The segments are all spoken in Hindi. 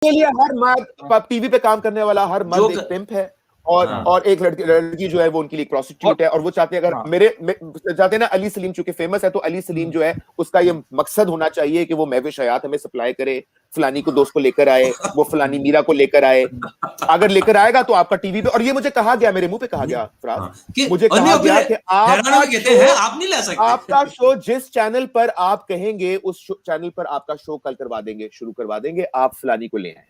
के लिए हर मर्द, टीवी पे काम करने वाला हर मर्द एक पिंप है, और एक लड़की जो है वो उनके लिए प्रोस्टिट्यूट है, और वो चाहते हैं अगर चाहते हैं ना, अली सलीम चूंकि फेमस है, तो अली सलीम जो है उसका ये मकसद होना चाहिए कि वो महविश हयात हमें सप्लाई करे, फलानी को दोस्त को लेकर आए, वो फलानी मीरा को लेकर आए। अगर लेकर आएगा तो आपका टीवी पे, और ये मुझे कहा गया, मेरे मुंह पे कहा गया फराज, मुझे कहा गया कि आपका शो जिस चैनल पर आप कहेंगे उस चैनल पर आपका शो कल करवा देंगे, शुरू करवा देंगे, आप फलानी को ले आए,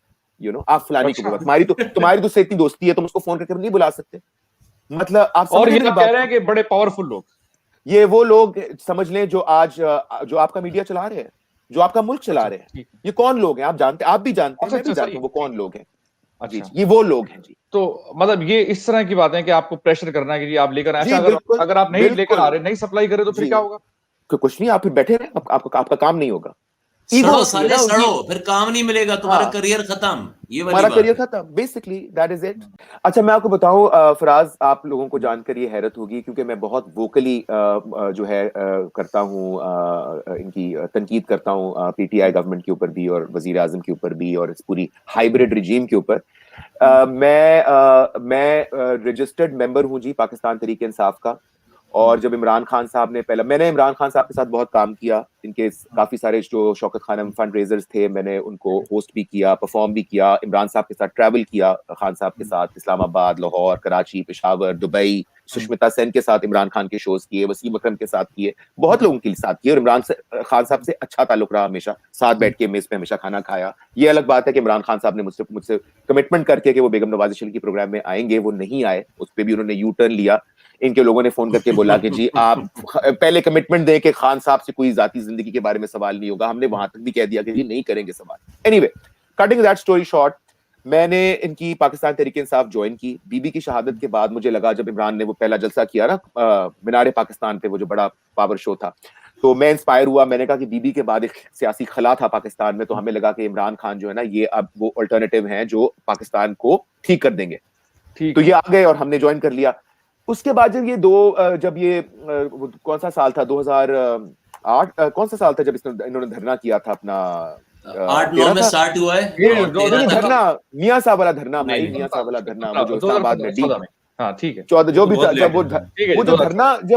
आप फलानी को, तुम्हारी तो से इतनी दोस्ती है, तुम उसको फोन करके नहीं बुला सकते। मतलब आप और ये कह रहे हैं कि बड़े पावरफुल लोग, ये वो लोग समझ लें जो आज जो आपका मीडिया चला रहे हैं, जो आपका मुल्क चला रहे हैं, ये कौन लोग हैं? आप जानते, आप भी जानते हैं, मैं भी जानता हूं वो कौन लोग हैं। जी, ये वो लोग हैं जी। तो मतलब ये इस तरह की बातें कि आपको प्रेशर करना है कि आप लेकर आए, अगर आप नहीं लेकर आ रहे, नहीं सप्लाई करे तो फिर क्या होगा? कुछ नहीं, आप फिर बैठे रहे, आपका काम नहीं होगा, सड़ो साले सड़ो, फिर काम नहीं मिलेगा, तुम्हारा करियर खत्म, ये वाली हमारा करियर खत्म, बेसिकली दैट इज इट। अच्छा, मैं आपको बताऊं फराज, आप लोगों को जानकर ये हैरत होगी, क्योंकि मैं बहुत वोकली जो है करता हूं, इनकी तनकीद करता हूं, पीटीआई गवर्नमेंट के ऊपर भी और वजीर आजम के ऊपर भी और इस पूरी हाइब्रिड रिजीम के ऊपर। मैं रजिस्टर्ड मेंबर हूं जी पाकिस्तान तहरीक इंसाफ का, और जब इमरान खान साहब ने मैंने इमरान खान साहब के साथ बहुत काम किया, इनके काफी सारे जो शौकत खानम फंड रेजर्स थे, मैंने उनको होस्ट भी किया, परफॉर्म भी किया, इमरान साहब के साथ ट्रैवल किया, खान साहब के साथ इस्लामाबाद, लाहौर, कराची, पेशावर, दुबई, सुष्मिता सेन के साथ इमरान खान के शोज किए, वसीम अकरम के साथ किए, बहुत लोगों के साथ किए, और इमरान खान साहब से अच्छा ताल्लुक रहा, हमेशा साथ बैठ के मेज पे हमेशा खाना खाया। ये अलग बात है कि इमरान खान साहब ने मुझसे कमिटमेंट करके कि वो बेगम नवाज शरीफ के प्रोग्राम में आएंगे, वो नहीं आए, उस पर भी उन्होंने यू टर्न लिया। इनके लोगों ने फोन करके बोला कि जी आप पहले कमिटमेंट दें कि खान साहब से कोई जाती जिंदगी के बारे में सवाल नहीं होगा, हमने वहां तक भी कह दिया कि जी नहीं करेंगे सवाल। Anyway, cutting that story short, मैंने इनकी पाकिस्तान तहरीक इंसाफ ज्वाइन की। बीबी की शहादत के बाद मुझे लगा, जब इमरान ने वो पहला जलसा किया ना मीनार पाकिस्तान पे, वो जो बड़ा पावर शो था, तो मैं इंस्पायर हुआ। मैंने कहा कि बीबी के बाद एक सियासी खला था पाकिस्तान में, तो हमें लगा कि इमरान खान जो है ना, ये अब वो अल्टरनेटिव हैं जो पाकिस्तान को ठीक कर देंगे। तो ये आ गए और हमने ज्वाइन कर लिया। उसके बाद जब ये कौन सा साल था, 2008 कौन सा साल था जब इन्होंने धरना किया था अपना, 8-9 में स्टार्ट हुआ है, धरना, मियां साहब वाला धरना, भाई मियां साहब वाला धरना, वो जो इस्लामाबाद में डी, हाँ ठीक है, 14 जो भी था, जब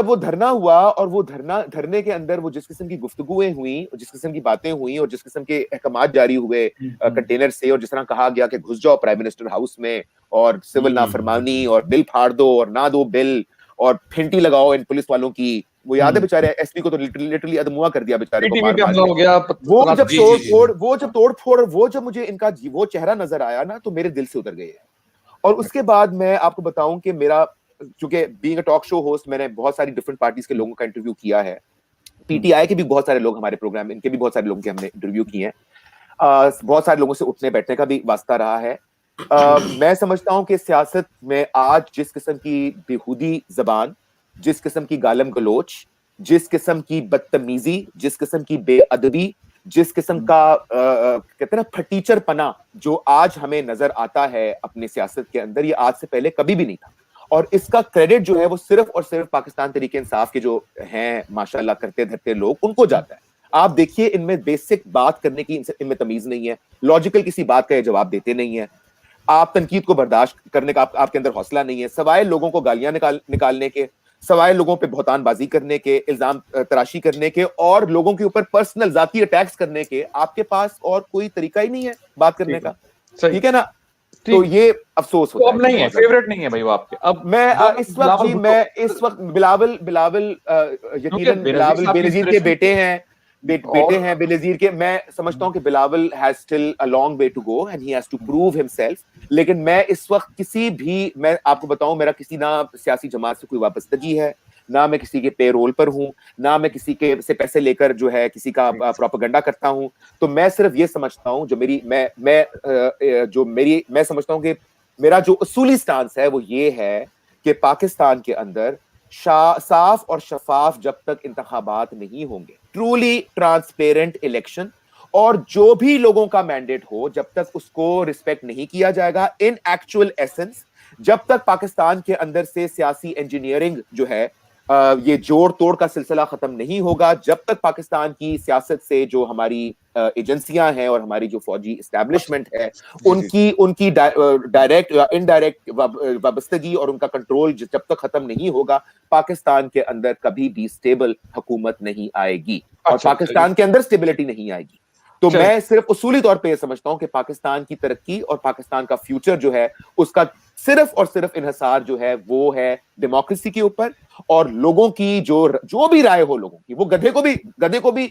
वो धरना हुआ, और वो धरने के अंदर वो जिस किस्म की गुफ्तगुएं हुई, जिस किस्म की बातें हुई, और जिस किस्म के अहकामात जारी हुए कंटेनर से, और जिस तरह कहा गया कि घुस जाओ प्राइम मिनिस्टर हाउस में, और सिविल नाफरमानी, और बिल फाड़ दो और ना दो बिल, और फेंटी लगाओ इन पुलिस वालों की, वो याद है बेचारे एसपी को तो लिटरली अदमुआ कर दिया बेचारे को, वो जब तोड़ फोड़, वो जब मुझे इनका वो चेहरा नजर आया ना, तो मेरे दिल से उतर गए। और उसके बाद मैं आपको बताऊं कि मेरा, चूंकि being a talk show host, मैंने बहुत सारी डिफरेंट पार्टीज के लोगों का इंटरव्यू किया है, पीटीआई के भी बहुत सारे लोग हमारे प्रोग्राम में, इनके भी बहुत सारे लोगों के हमने इंटरव्यू किए हैं, बहुत सारे लोगों से उठने बैठने का भी वास्ता रहा है। मैं समझता हूं कि सियासत में आज जिस किस्म की बेहूदी जबान, जिस किस्म की गालम गलोच, जिस किस्म की बदतमीजी, जिस किस्म की बेअदबी, जिस किस्म का कहते हैं ना फटीचर पना जो आज हमें नजर आता है अपने सियासत के अंदर, ये आज से पहले कभी भी नहीं था। और इसका क्रेडिट जो है वो सिर्फ और सिर्फ पाकिस्तान तहरीक इंसाफ के जो हैं माशाल्लाह करते धरते लोग, उनको जाता है। आप देखिए, इनमें बेसिक बात करने की इनमें तमीज नहीं है, लॉजिकल किसी बात का जवाब देते नहीं है, आप तनकीद को बर्दाश्त करने का आपके अंदर हौसला नहीं है, सवाए लोगों को गालियां निकालने के, सवाए लोगों पे बहुतानबाजी करने के, इल्जाम तराशी करने के, और लोगों के ऊपर पर्सनल जाती अटैक्स करने के, आपके पास और कोई तरीका ही नहीं है बात करने का। ठीक है ना? तो ये अफसोस होता है। अब नहीं है, फेवरेट नहीं है भाई वो आपके। अब मैं इस वक्त बिलावल यकीनन बिलावल बेनजीर के बेटे हैं बेनजीर के। मैं समझता हूं कि Bilawal has still a long way to go and he has to prove himself. लेकिन मैं इस वक्त मैं आपको बताऊं, मेरा किसी ना सियासी जमात से कोई वाबस्तगी है, ना मैं किसी के पेरोल पर हूं, ना मैं किसी के से पैसे लेकर जो है किसी का प्रोपेगेंडा करता हूं। तो मैं सिर्फ ये समझता हूं, मैं समझता हूं कि मेरा जो उसूली स्टांस है वो ये है कि पाकिस्तान के अंदर साफ और शफाफ जब तक इंतखाबात नहीं होंगे, ट्रूली ट्रांसपेरेंट इलेक्शन, और जो भी लोगों का मैंडेट हो, जब तक उसको रिस्पेक्ट नहीं किया जाएगा इन एक्चुअल एसेंस, जब तक पाकिस्तान के अंदर से सियासी इंजीनियरिंग जो है ये जोड़ तोड़ का सिलसिला खत्म नहीं होगा जब तक पाकिस्तान की सियासत से जो हमारी एजेंसियां हैं और हमारी जो फौजी इस्टेब्लिशमेंट है उनकी डायरेक्ट या इनडायरेक्ट वाबस्तगी और उनका कंट्रोल जब तक खत्म नहीं होगा, पाकिस्तान के अंदर कभी भी स्टेबल हुकूमत नहीं आएगी और पाकिस्तान के अंदर स्टेबिलिटी नहीं आएगी। तो मैं सिर्फ उसूली तौर पे ये समझता हूं कि पाकिस्तान की तरक्की और पाकिस्तान का फ्यूचर जो है उसका सिर्फ और सिर्फ इन्हिसार जो है वो है डेमोक्रेसी के ऊपर और लोगों की जो भी राय हो लोगों की, वो गधे को भी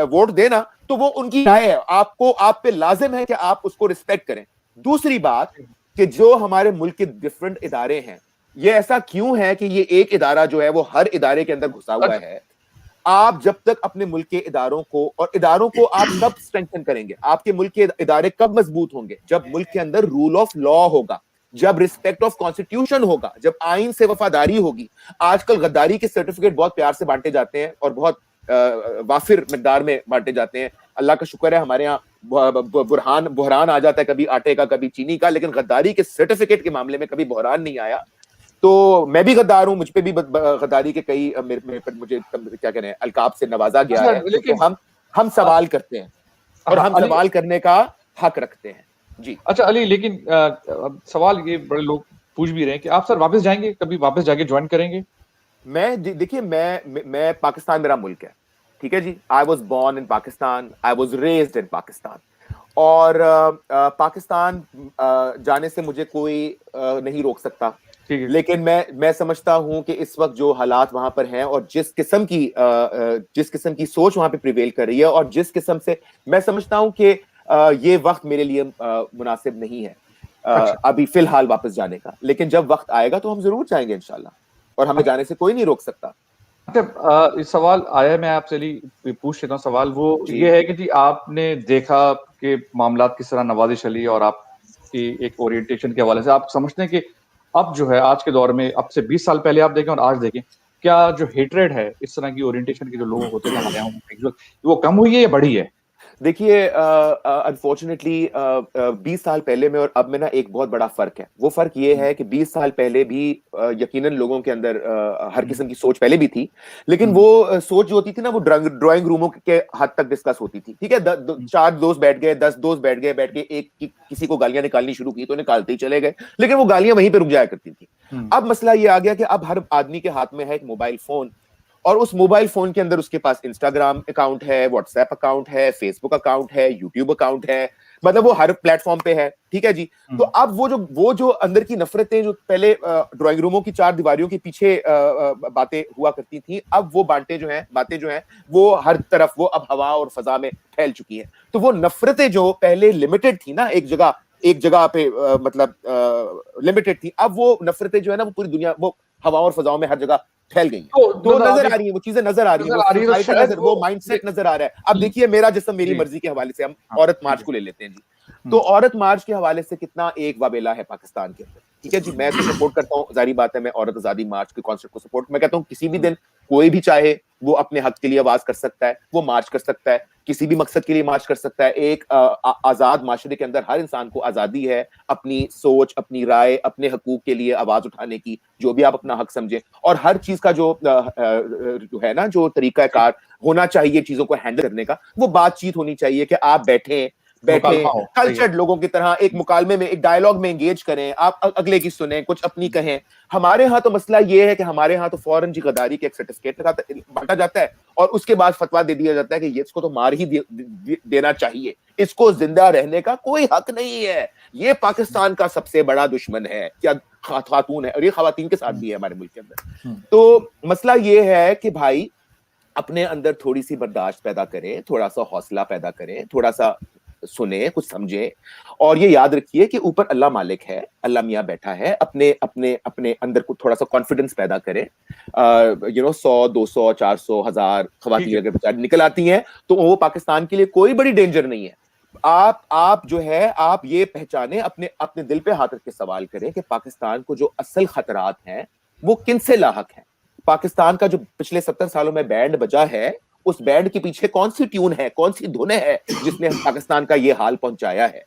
वोट देना तो वो उनकी राय है, आप पे लाजिम है कि आप उसको रिस्पेक्ट करें। दूसरी बात कि जो हमारे मुल्क के डिफरेंट इदारे हैं, ये ऐसा क्यों है कि ये एक इदारा जो है वो हर इदारे के अंदर घुसा हुआ है। आप जब तक अपने मुल्क के इदारों को आप कब स्ट्रेंथन करेंगे, आपके मुल्क के इदारे कब मजबूत होंगे, जब मुल्क के अंदर रूल ऑफ लॉ होगा, जब रिस्पेक्ट ऑफ कॉन्स्टिट्यूशन होगा, जब आइन से वफादारी होगी। आजकल गद्दारी के सर्टिफिकेट बहुत प्यार से बांटे जाते हैं और बहुत वाफिर मिकदार में बांटे जाते हैं। अल्लाह का शुक्र है हमारे यहाँ बुहरान आ जाता है, कभी आटे का कभी चीनी का, लेकिन गद्दारी के सर्टिफिकेट के मामले में कभी बुहरान नहीं आया। तो मैं भी गद्दार हूं, मुझ पे भी गद्दारी के कई मुझे क्या कहते हैं अलकाब से नवाजा गया है, लेकिन हम सवाल करते हैं और हम सवाल करने का हक रखते हैं। जी अच्छा अली, लेकिन सवाल ये बड़े लोग पूछ भी रहे हैं कि आप सर वापस जाएंगे, कभी वापस जाके ज्वाइन करेंगे? देखिए मैं पाकिस्तान मेरा मुल्क है, ठीक है जी। I was born in Pakistan, I was raised in Pakistan, और पाकिस्तान जाने से मुझे कोई नहीं रोक सकता। लेकिन मैं समझता हूं कि इस वक्त जो हालात वहां पर हैं और जिस किस्म की सोच वहां पे प्रिवेल कर रही है और जिस किस्म से मैं समझता हूं कि ये वक्त मेरे लिए मुनासिब नहीं है अभी फिलहाल वापस जाने का। लेकिन जब वक्त आएगा तो हम जरूर जाएंगे इंशाल्लाह, और हमें जाने से कोई नहीं रोक सकता। अच्छा, इस सवाल आया, मैं आपसे पूछ लेता हूँ सवाल। वो ये है कि जी आपने देखा कि मामलात किस तरह नवाजिश अली और आपकी एक ओरिएंटेशन के हवाले से आप समझते हैं कि अब जो है आज के दौर में, अब से 20 साल पहले आप देखें और आज देखें, क्या जो हेट्रेड है इस तरह की ओरिएंटेशन के जो लोग होते थे हमारे यहाँ, वो कम हुई है या बढ़ी है? देखिए अनफॉर्चुनेटली 20 साल पहले में और अब में ना एक बहुत बड़ा फर्क है। वो फर्क ये है कि 20 साल पहले भी यकीनन लोगों के अंदर हर किस्म की सोच पहले भी थी, लेकिन वो सोच जो होती थी ना वो ड्राइंग रूमों के हद तक डिस्कस होती थी। ठीक है, 4 दोस्त बैठ गए, 10 दोस्त बैठ के एक किसी को गालियां निकालनी शुरू की तो निकालते ही चले गए, लेकिन वो गालियां वहीं पे रुक जाया करती थी। अब मसला ये आ गया कि अब हर आदमी के हाथ में है एक मोबाइल फोन, और उस मोबाइल फोन के अंदर उसके पास इंस्टाग्राम अकाउंट है, व्हाट्सएप अकाउंट है, फेसबुक अकाउंट है, यूट्यूब अकाउंट है, मतलब वो हर प्लेटफॉर्म पे है। ठीक है जी। तो अब वो जो अंदर की नफरतें जो पहले ड्राइंग रूमों की 4 दीवारियों के पीछे बातें हुआ करती थी, अब वो बातें जो हैं वो हर तरफ, वो अब हवा और फजा में फैल चुकी हैं। तो वो नफरतें जो पहले लिमिटेड थी ना, एक जगह पे मतलब लिमिटेड थी, अब वो नफरतें जो है ना वो पूरी दुनिया, वो हवा और फजाओं में हर जगह फैल गई है। तो नजर आ रही है, वो चीजें नजर आ रही है, वो माइंडसेट नजर आ रहा है। अब देखिए मेरा जिस्म मेरी मर्जी के हवाले से, हम औरत मार्च को ले लेते हैं जी। तो औरत मार्च के हवाले से कितना एक वाबेला है पाकिस्तान के अंदर। ठीक है जी, मैं तो सपोर्ट करता हूँ, जारी बात है, मैं औरत आजादी मार्च के कॉन्सेप्ट को सपोर्ट, मैं कहता हूँ किसी भी दिन कोई भी चाहे वो अपने हक के लिए आवाज कर सकता है, वो मार्च कर सकता है, किसी भी मकसद के लिए मार्च कर सकता है। एक आजाद माशरे के अंदर हर इंसान को आजादी है अपनी सोच, अपनी राय, अपने हकूक के लिए आवाज उठाने की, जो भी आप अपना हक समझें। और हर चीज का जो है ना, जो तरीकाकार होना चाहिए चीजों को हैंडल करने का, वो बातचीत होनी चाहिए कि आप बैठे कल्चर्ड लोगों की तरह एक मुकालमे में, एक डायलॉग में एंगेज करें, आप अगले की सुने, कुछ अपनी कहें। हमारे यहाँ तो मसला ये है कि हमारे यहाँ तो फौरन जी गद्दारी के एक सर्टिफिकेट बांटा जाता है और उसके बाद फतवा दे दिया जाता है कि ये इसको तो मार ही देना चाहिए, इसको जिंदा रहने का कोई हक नहीं है, ये पाकिस्तान का सबसे बड़ा दुश्मन है, क्या खातून है, और ये खवातीन के साथ भी है हमारे मुल्क के अंदर। तो मसला ये है कि भाई अपने अंदर थोड़ी सी बर्दाश्त पैदा करें, थोड़ा सा हौसला पैदा करें, थोड़ा सा सुने, कुछ समझे, और ये याद रखिए कि ऊपर अल्लाह मालिक है, अल्लाह मियाँ बैठा है। अपने अंदर को थोड़ा सा कॉन्फिडेंस पैदा करें। 100, 200, 400, 1000 खवातीन अगर बेचारी निकल आती हैं तो वो पाकिस्तान के लिए कोई बड़ी डेंजर नहीं है। आप जो है, आप ये पहचाने, अपने दिल पे हाथ रख के सवाल करें कि पाकिस्तान को जो असल खतरात हैं वो किन से लाहक हैं। पाकिस्तान का जो पिछले 70 सालों में बैंड बजा है, उस बैंड के पीछे कौन सी ट्यून है, कौन सी धुन है जिसने पाकिस्तान का ये हाल पहुंचाया है।